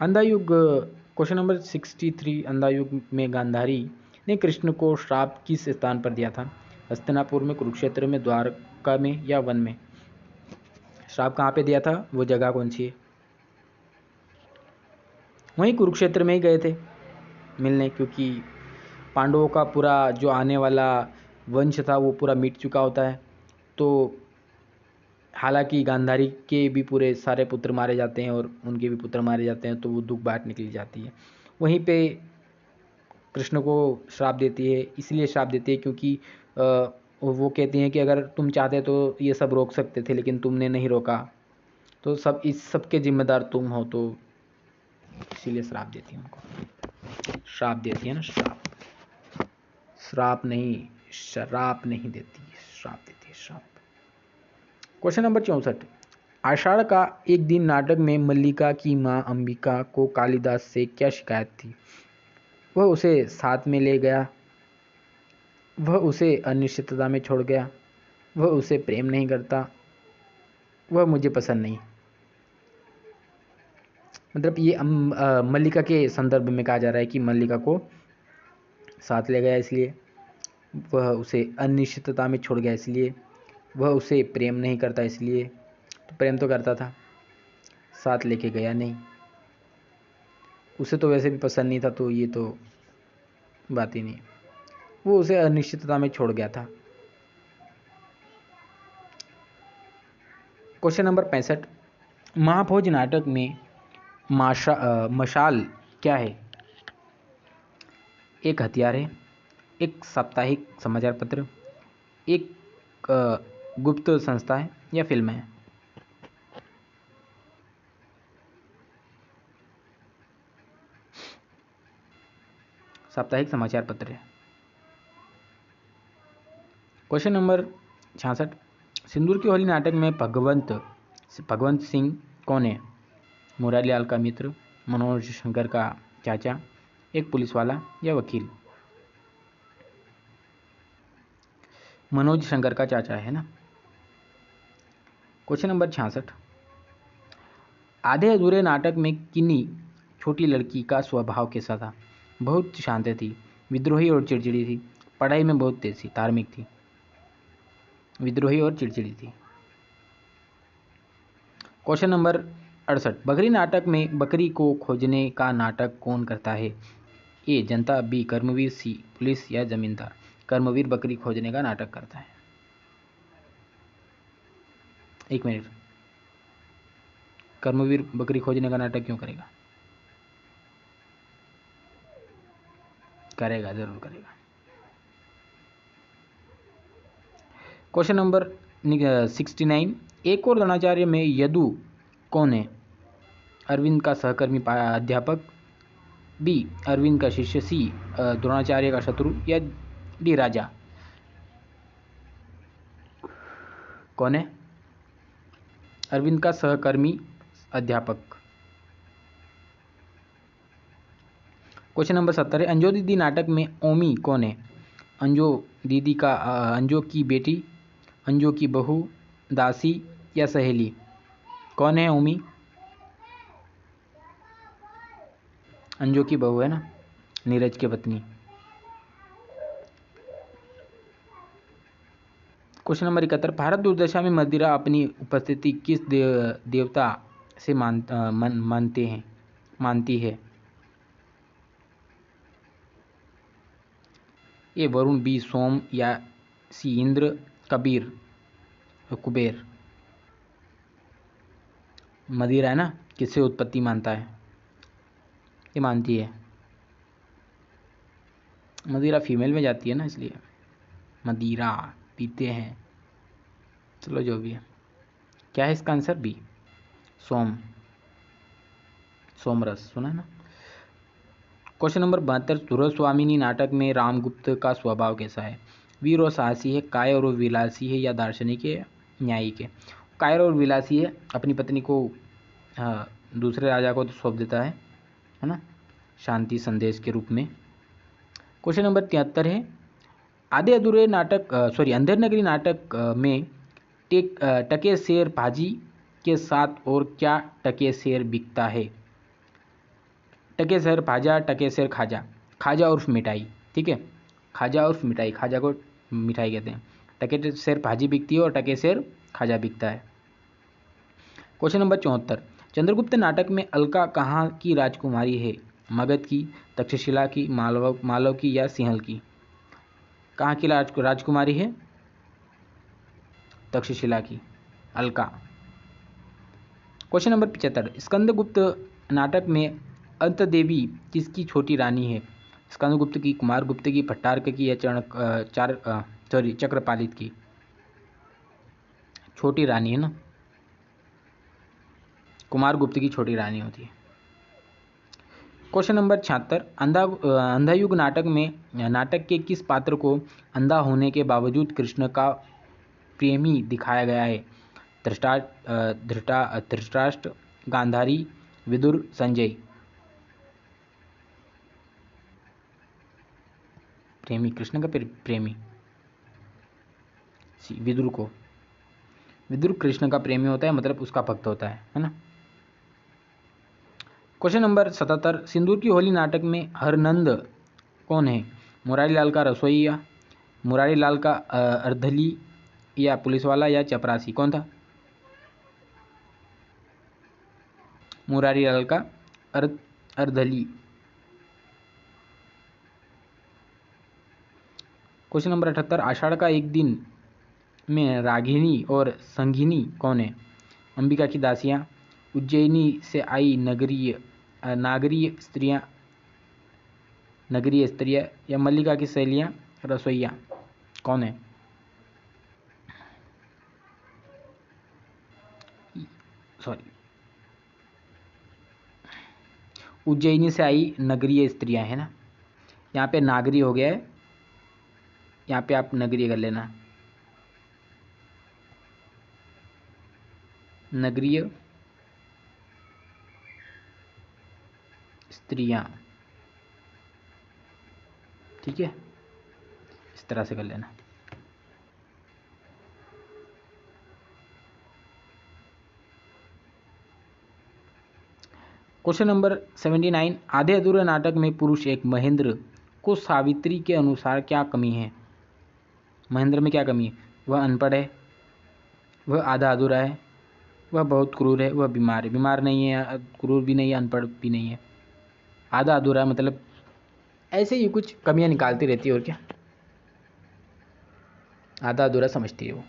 Speaker 1: अंधा युग, क्वेश्चन नंबर 63, अंधा युग में गांधारी ने कृष्ण को श्राप किस स्थान पर दिया था? हस्तिनापुर में, कुरुक्षेत्र में, द्वारका में या वन में? श्राप कहाँ पे दिया था, वो जगह कौन सी है? वहीं कुरुक्षेत्र में ही गए थे मिलने, क्योंकि पांडवों का पूरा जो आने वाला वंश था वो पूरा मिट चुका होता है। तो हालांकि गांधारी के भी पूरे सारे पुत्र मारे जाते हैं और उनके भी पुत्र मारे जाते हैं, तो वो दुख बाट निकली जाती है। वहीं पे कृष्ण को श्राप देती है, इसलिए श्राप देती है क्योंकि वो कहती हैं कि अगर तुम चाहते तो ये सब रोक सकते थे, लेकिन तुमने नहीं रोका, तो सब इस सब के जिम्मेदार तुम हो, तो इसीलिए श्राप देती है उनको। श्राप देती है ना, श्राप, श्राप नहीं, शराब नहीं देती, श्राप देती है, श्राप। क्वेश्चन नंबर 64, आषाढ़ का एक दिन नाटक में मल्लिका की मां अंबिका को कालिदास से क्या शिकायत थी? वह उसे साथ में ले गया, वह उसे अनिश्चितता में छोड़ गया, वह उसे प्रेम नहीं करता, वह मुझे पसंद नहीं। मतलब ये मल्लिका के संदर्भ में कहा जा रहा है कि मल्लिका को साथ ले गया इसलिए, वह उसे अनिश्चितता में छोड़ गया इसलिए, वह उसे प्रेम नहीं करता इसलिए। तो प्रेम तो करता था, साथ लेके गया नहीं, उसे तो वैसे भी पसंद नहीं था, तो ये तो बात ही नहीं, वो उसे अनिश्चितता में छोड़ गया था। क्वेश्चन नंबर 65, महाभोज नाटक में मशाल क्या है? एक हथियार है, एक साप्ताहिक समाचार पत्र, एक गुप्त संस्था है या फिल्म है? साप्ताहिक समाचार पत्र है। क्वेश्चन नंबर 66, सिंदूर की होली नाटक में भगवंत सिंह कौन है? मुरारीलाल का मित्र, मनोज शंकर का चाचा, एक पुलिस वाला या वकील? मनोज शंकर का चाचा है ना। क्वेश्चन नंबर 66, आधे अधूरे नाटक में किन्नी छोटी लड़की का स्वभाव कैसा था? बहुत शांत थी, विद्रोही और चिड़चिड़ी थी, पढ़ाई में बहुत तेज थी, धार्मिक थी। विद्रोही और चिड़चिड़ी थी। क्वेश्चन नंबर 68, बकरी नाटक में बकरी को खोजने का नाटक कौन करता है? ए जनता, बी कर्मवीर, सी पुलिस या जमींदार? कर्मवीर बकरी खोजने का नाटक करता है। एक मिनट, कर्मवीर बकरी खोजने का नाटक क्यों करेगा? करेगा, जरूर करेगा। क्वेश्चन नंबर 69, एक और द्रोणाचार्य में यदु कौन है? अरविंद का सहकर्मी अध्यापक, बी अरविंद का शिष्य, सी द्रोणाचार्य का शत्रु या डी राजा? कौन है? अरविंद का सहकर्मी अध्यापक। क्वेश्चन नंबर 70 है, अंजो दीदी नाटक में ओमी कौन है? अंजो दीदी का अंजो की बेटी, अंजो की बहू, दासी या सहेली? कौन है ओमी? अंजो की बहू है ना, नीरज की पत्नी। क्वेश्चन नंबर 71, भारत दुर्दशा में मदिरा अपनी उपस्थिति किस देवता से मानती है? ए वरुण, बी सोम या सी इंद्र, कबीर कुबेर? मदिरा है ना, किससे उत्पत्ति मानता है? ये मानती है, मदिरा फीमेल में जाती है ना, इसलिए मदिरा पीते हैं। चलो जो भी है, क्या है इसका आंसर? बी सोमरस, सुना है ना। क्वेश्चन नंबर 72, ध्रुव स्वामिनी नाटक में रामगुप्त का स्वभाव कैसा है? वीर और साहसी है, कायर और विलासी है, या दार्शनिक है, न्यायिक है? कायर और विलासी है, अपनी पत्नी को दूसरे राजा को तो सौंप देता है ना, शांति संदेश के रूप में। क्वेश्चन नंबर 73 है, आधे अधूरे नाटक अंधेर नगरी नाटक में टके शेर भाजी के साथ और क्या टके शेर बिकता है? टके शेर भाजा, टके शेर खाजा, खाजा उर्फ मिठाई। ठीक है, खाजा उर्फ मिठाई, खाजा को मिठाई कहते हैं। टके शेर भाजी बिकती है और टके शेर खाजा बिकता है। क्वेश्चन नंबर 74, चंद्रगुप्त नाटक में अलका कहाँ की राजकुमारी है? मगध की, तक्षशिला की, मालव की, या सिंहल की? कहाँ की राजकुमारी है? तक्षशिला की, अलका। क्वेश्चन नंबर 75, स्कंदगुप्त नाटक में अंतदेवी किसकी छोटी रानी है? स्कंदगुप्त की, कुमारगुप्त की, भट्टारक की, या चक्रपालित की? छोटी रानी है ना, कुमारगुप्त की छोटी रानी होती है। क्वेश्चन नंबर 76, अंधायुग नाटक के किस पात्र को अंधा होने के बावजूद कृष्ण का प्रेमी दिखाया गया है? धृतराष्ट्र, गांधारी, विदुर, संजय? प्रेमी, कृष्ण का प्रेमी विदुर कृष्ण का प्रेमी होता है, मतलब उसका भक्त होता है ना। क्वेश्चन नंबर 77, सिंदूर की होली नाटक में हरनंद कौन है? मुरारी लाल का रसोईया, मुरारी लाल का अर्धली, या पुलिस वाला, या चपरासी? कौन था? मुरारी लाल का अर्धली। क्वेश्चन नंबर 78, आषाढ़ का एक दिन में रागिनी और संगिनी कौन है? अंबिका की दासियां, उज्जैनी से आई नागरीय स्त्रियां, या मल्लिका की सहेलियां, रसोइया? कौन है? सॉरी, उज्जैनी से आई नगरीय स्त्रियां है ना, यहाँ पे नागरी हो गया है, यहाँ पे आप नगरीय कर लेना, नगरीय स्त्रियां। ठीक है, इस तरह से कर लेना। क्वेश्चन नंबर 79, आधे अधूरे नाटक में पुरुष एक महेंद्र को सावित्री के अनुसार क्या कमी है? महेंद्र में क्या कमी है? वह अनपढ़ है, वह आधा अधूरा है, वह बहुत क्रूर है, वह बीमार है। बीमार नहीं है, क्रूर भी नहीं है, अनपढ़ भी नहीं है, आधा अधूरा, मतलब ऐसे ही कुछ कमियां निकालती रहती है, और क्या, आधा अधूरा समझती है वो।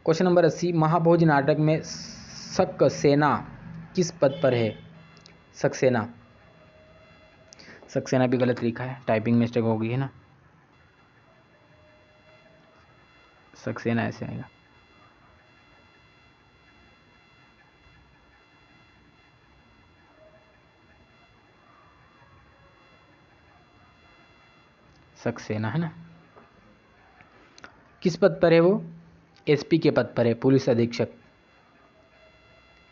Speaker 1: क्वेश्चन नंबर 80, महाभोज नाटक में सक्सेना किस पद पर है? सक्सेना भी गलत लिखा है, टाइपिंग मिस्टेक हो गई है ना, सक्सेना ऐसे आएगा। सक्सेना है ना। किस पद पर है वो? एसपी के पद पर है, पुलिस अधीक्षक,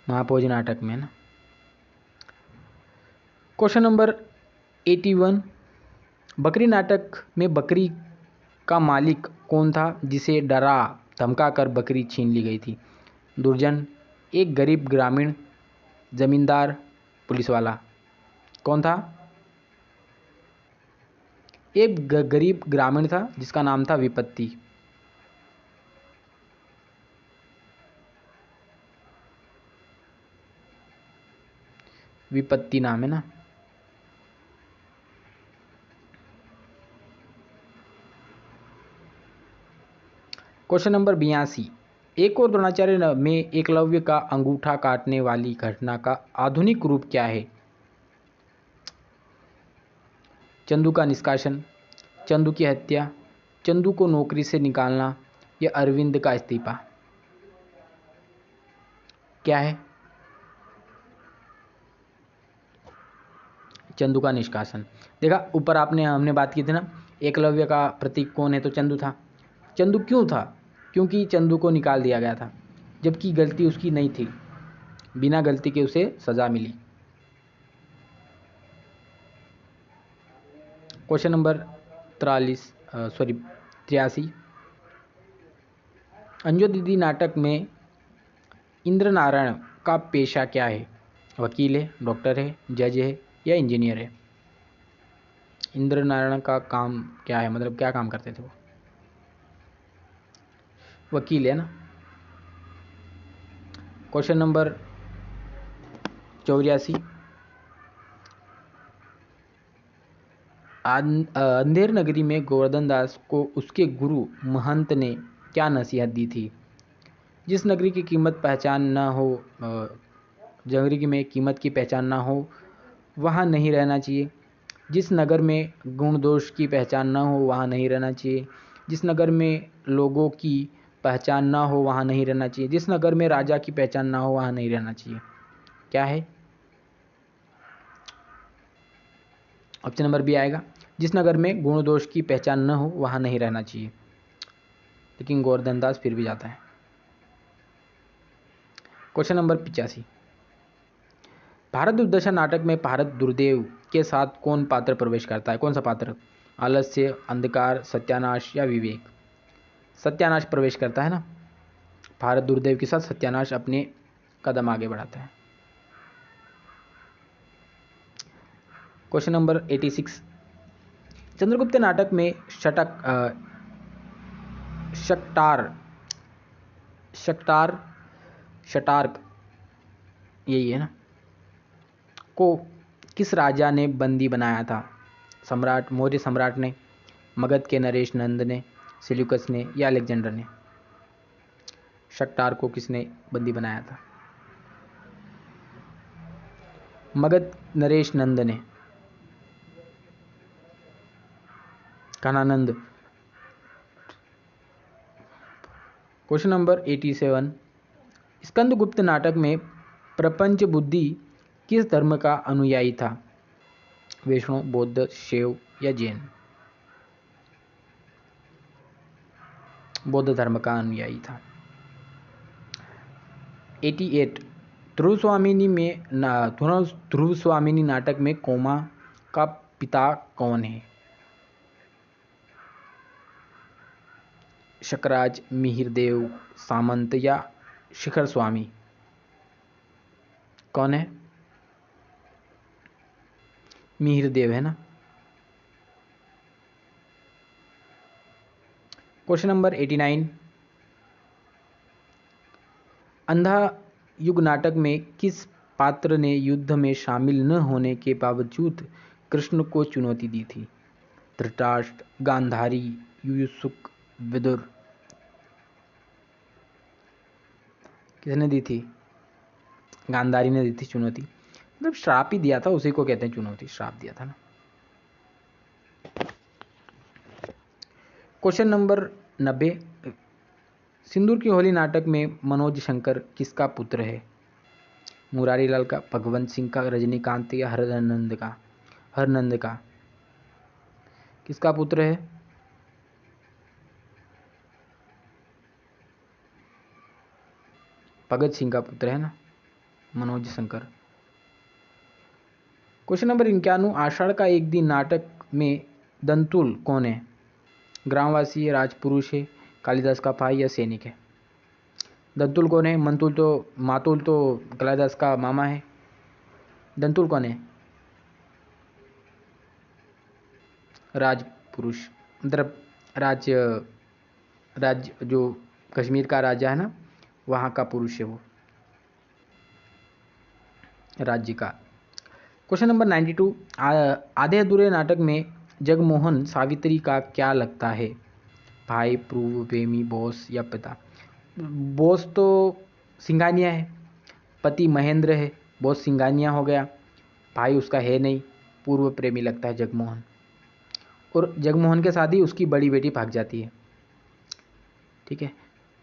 Speaker 1: महाभोज नाटक में है ना। क्वेश्चन नंबर 81, बकरी नाटक में बकरी का मालिक कौन था जिसे डरा धमका कर बकरी छीन ली गई थी? दुर्जन, एक गरीब ग्रामीण, जमींदार, पुलिस वाला? कौन था? एक गरीब ग्रामीण था जिसका नाम था विपत्ति। विपत्ति नाम है ना। क्वेश्चन नंबर 82, एक और द्रोणाचार्य में एकलव्य का अंगूठा काटने वाली घटना का आधुनिक रूप क्या है? चंदू का निष्कासन, चंदू की हत्या, चंदू को नौकरी से निकालना, या अरविंद का इस्तीफा? क्या है? चंदू का निष्कासन। देखा ऊपर हमने बात की थी ना, एकलव्य का प्रतीक कौन है, तो चंदू था। चंदू क्यों था? क्योंकि चंदू को निकाल दिया गया था, जबकि गलती उसकी नहीं थी, बिना गलती के उसे सजा मिली। Question number 83। अंजू दीदी नाटक में इंद्र नारायण का पेशा क्या है? वकील है, डॉक्टर है, जज है या इंजीनियर है? इंद्र नारायण का काम क्या है, मतलब क्या काम करते थे वो? वकील है ना। Question number 84। अंधेर नगरी में गोवर्धन दास को उसके गुरु महंत ने क्या नसीहत दी थी? जिस नगरी की कीमत पहचान ना हो, नगरी में कीमत की पहचान ना हो वहाँ नहीं रहना चाहिए। जिस नगर में गुण दोष की पहचान ना हो वहाँ नहीं रहना चाहिए। जिस नगर में लोगों की पहचान ना हो वहाँ नहीं रहना चाहिए। जिस नगर में राजा की पहचान ना हो वहाँ नहीं रहना चाहिए। क्या है? ऑप्शन नंबर बी आएगा, जिस नगर में गुण दोष की पहचान न हो वहाँ नहीं रहना चाहिए। लेकिन गोवर्धन दास फिर भी जाता है। Question number 85। भारत दुर्दशा नाटक में भारत दुर्देव के साथ कौन पात्र प्रवेश करता है? कौन सा पात्र? आलस्य, अंधकार, सत्यानाश या विवेक? सत्यानाश प्रवेश करता है ना। भारत दुर्देव के साथ सत्यानाश अपने कदम आगे बढ़ाता है। Question number 86। चंद्रगुप्त नाटक में शटार्क यही है ना, को किस राजा ने बंदी बनाया था? सम्राट, मौर्य सम्राट ने, मगध के नरेश नंद ने, सेल्यूकस ने या अलेक्जेंडर ने? शक्टार को किसने बंदी बनाया था? मगध नरेश नंद ने, कानानंद। Question number 87। स्कंदगुप्त नाटक में प्रपंच बुद्धि किस धर्म का अनुयायी था? वैष्णव, बौद्ध, शैव या जैन? बौद्ध धर्म का अनुयायी था। 88। ध्रुव स्वामिनी नाटक में कोमा का पिता कौन है? शकराज, मिहिरदेव, सामंत या शिखर स्वामी? कौन है? मिहिरदेव है ना। Question number 89। अंधा युग नाटक में किस पात्र ने युद्ध में शामिल न होने के बावजूद कृष्ण को चुनौती दी थी? धृतराष्ट्र, गांधारी, युयुत्सुक, विदुर? किसने दी थी? गांधारी ने दी थी चुनौती। मतलब श्राप ही दिया था, उसी को कहते हैं चुनौती, श्राप दिया था ना। Question number 90। सिंदूर की होली नाटक में मनोज शंकर किसका पुत्र है? मुरारी लाल का, भगवंत सिंह का, रजनीकांत या हरनंद का? किसका पुत्र है? भगत सिंह का पुत्र है ना, मनोज शंकर। Question number 91। आषाढ़ का एक दिन नाटक में दंतुल कौन है? ग्रामवासी है, राजपुरुष है, कालिदास का भाई या सैनिक है? दंतुल कौन है? मातुल तो कालिदास का मामा है। दंतुल कौन है? राजपुरुष, मतलब राज्य जो कश्मीर का राजा है ना, वहाँ का पुरुष है वो, राज्य का। Question number 92। आधे अधूरे नाटक में जगमोहन सावित्री का क्या लगता है? भाई, पूर्व प्रेमी, बॉस या पिता? बॉस तो सिंघानिया है, पति महेंद्र है, बॉस सिंघानिया हो गया, भाई उसका है नहीं, पूर्व प्रेमी लगता है जगमोहन। और जगमोहन के साथ ही उसकी बड़ी बेटी भाग जाती है। ठीक है।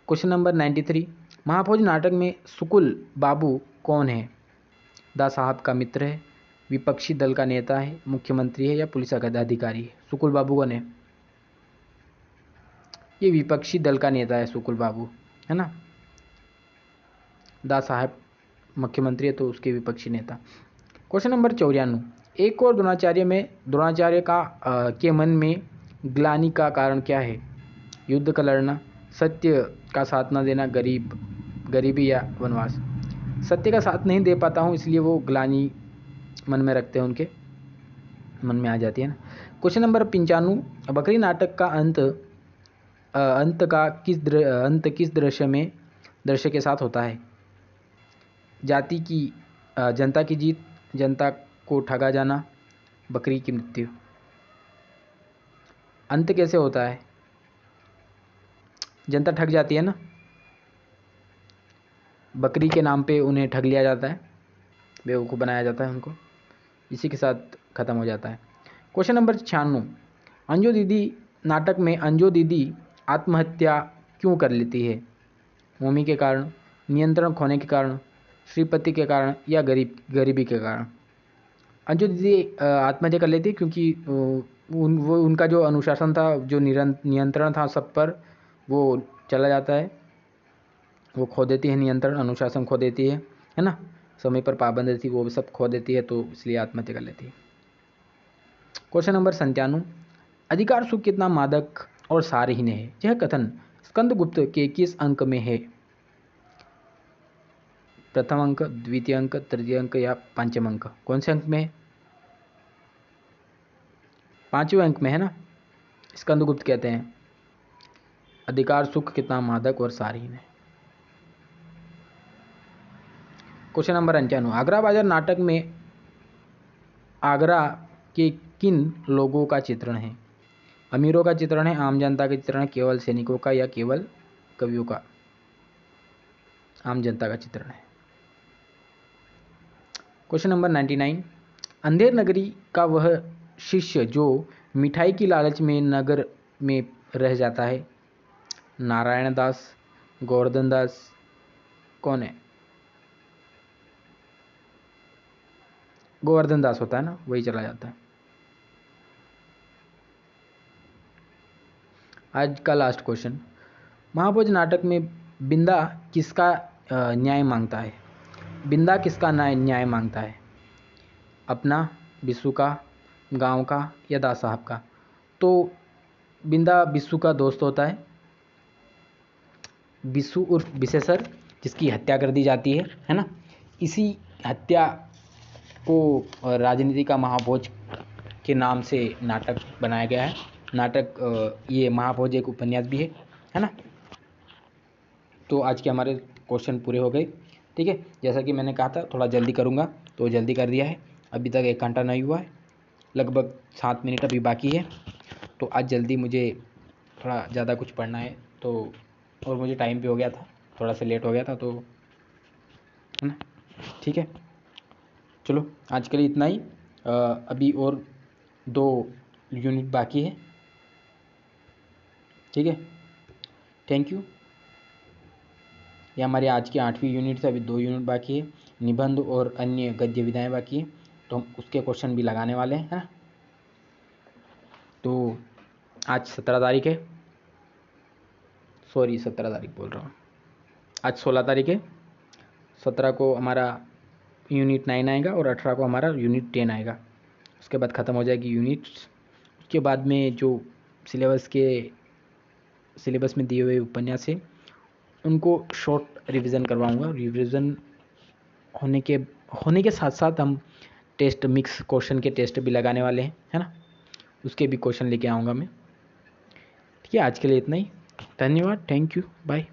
Speaker 1: Question number 93। महाभोज नाटक में सुकुल बाबू कौन है? दा साहब का मित्र है, विपक्षी दल का नेता है, मुख्यमंत्री है या पुलिस अधिकारी है? सुकुल बाबू कौन है? ये विपक्षी दल का नेता है सुकुल बाबू, है ना। दा साहब मुख्यमंत्री है तो उसके विपक्षी नेता। क्वेश्चन नंबर 94, एक और द्रोणाचार्य के मन में ग्लानि का कारण क्या है? युद्ध का लड़ना, सत्य का साथ न देना, गरीबी या वनवास? सत्य का साथ नहीं दे पाता हूँ इसलिए वो ग्लानि मन में रखते हैं, उनके मन में आ जाती है ना। क्वेश्चन नंबर 95, बकरी नाटक का अंत किस दृश्य के साथ होता है? जनता की जीत, जनता को ठगा जाना, बकरी की मृत्यु? अंत कैसे होता है? जनता ठग जाती है ना, बकरी के नाम पे उन्हें ठग लिया जाता है, बेवकूफ़ बनाया जाता है उनको, इसी के साथ ख़त्म हो जाता है। क्वेश्चन नंबर 96, अंजू दीदी नाटक में अंजू दीदी आत्महत्या क्यों कर लेती है? मम्मी के कारण, नियंत्रण खोने के कारण, श्रीपति के कारण या गरीबी के कारण? अंजू दीदी आत्महत्या कर लेती है क्योंकि उनका जो अनुशासन था, जो नियंत्रण था सब पर, वो चला जाता है, वो खो देती है नियंत्रण, अनुशासन खो देती है ना, समय पर पाबंद थी वो सब खो देती है, तो इसलिए आत्महत्या कर लेती है। क्वेश्चन नंबर 97, अधिकार सुख कितना मादक और सारहीन है? यह कथन स्कंदगुप्त के किस अंक में है? प्रथम अंक, द्वितीय अंक, तृतीय अंक या पंचम अंक? कौन से अंक में है? 5वें अंक में है ना। स्कंदगुप्त कहते हैं अधिकार सुख कितना मादक और सारहीन है। क्वेश्चन नंबर 95, आगरा बाजार नाटक में आगरा के किन लोगों का चित्रण है? अमीरों का चित्रण है, आम जनता का चित्रण है, केवल सैनिकों का या केवल कवियों का? आम जनता का चित्रण है। क्वेश्चन नंबर 99, अंधेर नगरी का वह शिष्य जो मिठाई की लालच में नगर में रह जाता है, नारायण दास, गोवर्धन दास, कौन है? गोवर्धन दास होता है ना, वही चला जाता है। आज का लास्ट क्वेश्चन, महाभोज नाटक में बिंदा किसका न्याय मांगता है? बिंदा किसका न्याय मांगता है? अपना, बिस्सू का, गांव का या दास साहब का? तो बिंदा बिस्सू का दोस्त होता है, बिस्सू उर्फ विशेषर, जिसकी हत्या कर दी जाती है ना। इसी हत्या को राजनीति का महाभोज के नाम से नाटक बनाया गया है। ये महाभोज एक उपन्यास भी है ना। तो आज के हमारे क्वेश्चन पूरे हो गए, ठीक है। जैसा कि मैंने कहा था थोड़ा जल्दी करूँगा तो जल्दी कर दिया है। अभी तक 1 घंटा नहीं हुआ है, लगभग 7 मिनट अभी बाकी है। तो आज जल्दी मुझे थोड़ा ज़्यादा कुछ पढ़ना है, तो और मुझे टाइम पे हो गया था, थोड़ा सा लेट हो गया था, तो है ना, ठीक है। चलो आज के लिए इतना ही। अभी और 2 यूनिट बाकी है, ठीक है। Thank you. ये हमारी आज की 8वीं यूनिट से अभी 2 यूनिट बाकी है, निबंध और अन्य गद्य विधाएँ बाकी हैं, तो हम उसके क्वेश्चन भी लगाने वाले हैं, है ना। तो आज 17 तारीख है, सॉरी 17 तारीख बोल रहा हूँ, आज 16 तारीख है। 17 को हमारा यूनिट 9 आएगा और 18 को हमारा यूनिट 10 आएगा। उसके बाद ख़त्म हो जाएगी यूनिट्स। उसके बाद में जो सिलेबस में दिए हुए उपन्यास है उनको शॉर्ट रिवीजन करवाऊंगा। रिवीजन होने के साथ साथ हम टेस्ट, मिक्स क्वेश्चन के टेस्ट भी लगाने वाले हैं, है ना। उसके भी क्वेश्चन लेके आऊँगा मैं, ठीक है। आज के लिए इतना ही, धन्यवाद, थैंक यू, बाय।